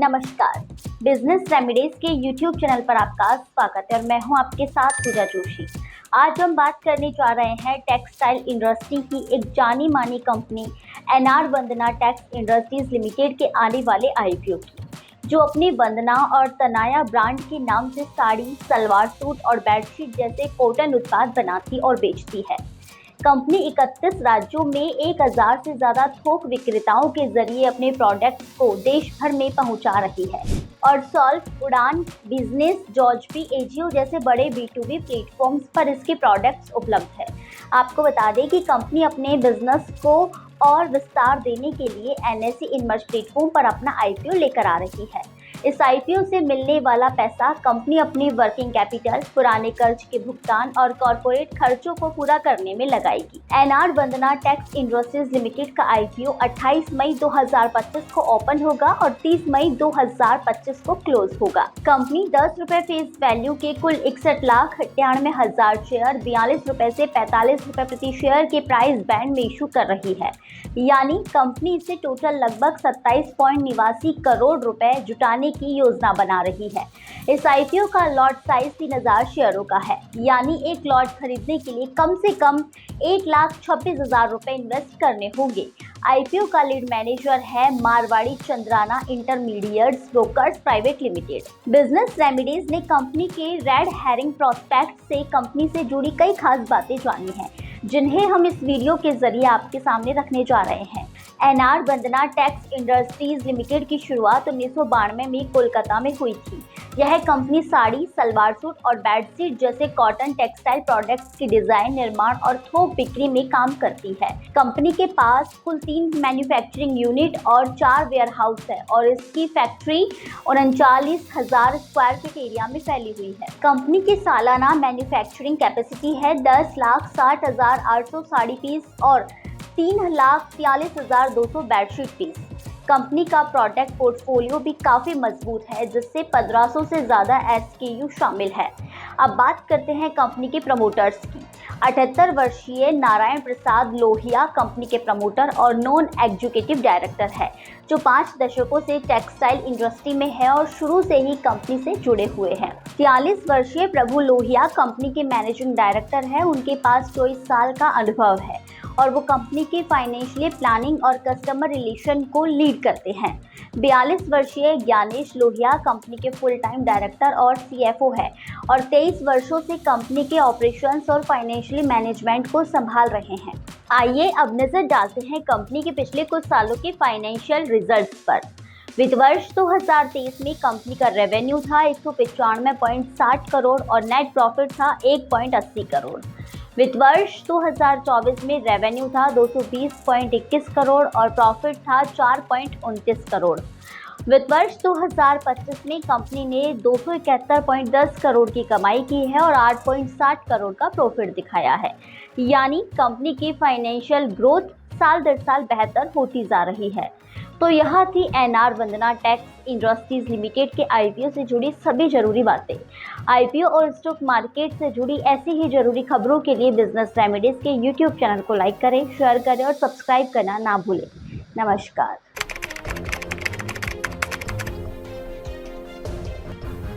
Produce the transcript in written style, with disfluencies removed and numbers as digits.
नमस्कार। Business remedies के YouTube channel पर आपका स्वागत है और मैं हूं आपके साथ पूजा जोशी। आज हम बात करने जा रहे हैं टेक्सटाइल इंडस्ट्री की एक जानी मानी कंपनी एनआर वंदना टेक्स इंडस्ट्रीज लिमिटेड के आने वाले आईपीओ की, जो अपनी वंदना और तनाया ब्रांड के नाम से साड़ी, सलवार सूट और बेडशीट जैसे कॉटन उत्पाद बनाती और बेचती है। कंपनी 31 राज्यों में 1000 से ज़्यादा थोक विक्रेताओं के जरिए अपने प्रोडक्ट्स को देश भर में पहुंचा रही है और सॉल्व, उड़ान, बिजनेस, जॉर्जपी, एजियो जैसे बड़े B2B प्लेटफॉर्म्स पर इसके प्रोडक्ट्स उपलब्ध है। आपको बता दें कि कंपनी अपने बिजनेस को और विस्तार देने के लिए NSE इनमर्ज प्लेटफॉर्म पर अपना IPO लेकर आ रही है। इस IPO से मिलने वाला पैसा कंपनी अपनी वर्किंग कैपिटल, पुराने कर्ज के भुगतान और कॉर्पोरेट खर्चों को पूरा करने में लगाएगी। एनआर वंदना टेक्स इंडस्ट्रीज लिमिटेड का IPO 28 मई 2025 को ओपन होगा और 30 मई 2025 को क्लोज होगा। कंपनी 10 रुपए फेस वैल्यू के कुल 61,98,000 शेयर 42 रुपए से 45 रुपए प्रति शेयर के प्राइस बैंड में इशू कर रही है। यानी कंपनी इसे टोटल लगभग 27.89 करोड़ रुपए जुटाने की योजना बना रही है। इस IPO का लॉट साइज 3000 शेयरों का है, यानी एक लॉट खरीदने के लिए कम से कम 1,26,000 रुपए इन्वेस्ट करने होंगे। IPO का लीड मैनेजर है Marwadi Chandrana intermediates brokers private limited. Business remedies ने कंपनी के रेड हेरिंग प्रोस्पेक्ट से कंपनी से जुड़ी कई खास बातें जानी हैं, जिन्हें हम इस वीडियो के जरिए आपके सामने रखने जा रहे हैं। एनआर वंदना टेक्स इंडस्ट्रीज लिमिटेड की शुरुआत 1992 में कोलकाता में हुई थी। यह कंपनी साड़ी, सलवार सूट और बेडशीट जैसे कॉटन टेक्सटाइल प्रोडक्ट्स की डिजाइन, निर्माण और थोक बिक्री में काम करती है। कंपनी के पास कुल 3 मैन्युफैक्चरिंग यूनिट और 4 वेयरहाउस है और इसकी फैक्ट्री 39,000 स्क्वायर फीट एरिया में फैली हुई है। कंपनी की सालाना मैन्युफैक्चरिंग कैपेसिटी है 10,60,800 साड़ी पीस और 3,43,200 बेडशीट पीस। कंपनी का प्रोडक्ट पोर्टफोलियो भी काफ़ी मजबूत है, जिससे 1500 से ज़्यादा SKU शामिल है। अब बात करते हैं कंपनी के प्रमोटर्स की। 78 वर्षीय नारायण प्रसाद लोहिया कंपनी के प्रमोटर और नॉन एग्जीक्यूटिव डायरेक्टर है, जो 5 दशकों से टेक्सटाइल इंडस्ट्री में है और शुरू से ही कंपनी से जुड़े हुए हैं। 43 वर्षीय प्रभु लोहिया कंपनी के मैनेजिंग डायरेक्टर है। उनके पास 24 साल का अनुभव है और वो कंपनी की फाइनेंशियल प्लानिंग और कस्टमर रिलेशन को लीड करते हैं। 42 वर्षीय ज्ञानेश लोहिया कंपनी के फुल टाइम डायरेक्टर और CFO है और 23 वर्षों से कंपनी के ऑपरेशंस और फाइनेंशियल मैनेजमेंट को संभाल रहे हैं। आइए अब नजर डालते हैं कंपनी के पिछले कुछ सालों के फाइनेंशियल रिजल्ट्स पर। वित्त वर्ष 2023 में कंपनी का रेवेन्यू था 195.60 करोड़ और नेट प्रॉफिट था 1.80 करोड़। वित्त वर्ष 2024 में रेवेन्यू था 220.21 करोड़ और प्रॉफिट था 4.29 करोड़। वित्त वर्ष 2025 में कंपनी ने 271.10 करोड़ की कमाई की है और 8.60 करोड़ का प्रॉफिट दिखाया है। यानी कंपनी की फाइनेंशियल ग्रोथ साल दर साल बेहतर होती जा रही है। तो यह थी एनआर वंदना टेक्स इंडस्ट्रीज लिमिटेड के IPO से जुड़ी सभी जरूरी बातें। IPO और स्टॉक मार्केट से जुड़ी ऐसी ही जरूरी खबरों के लिए बिजनेस रेमेडीज के YouTube चैनल को लाइक करें, शेयर करें और सब्सक्राइब करना ना भूलें। नमस्कार।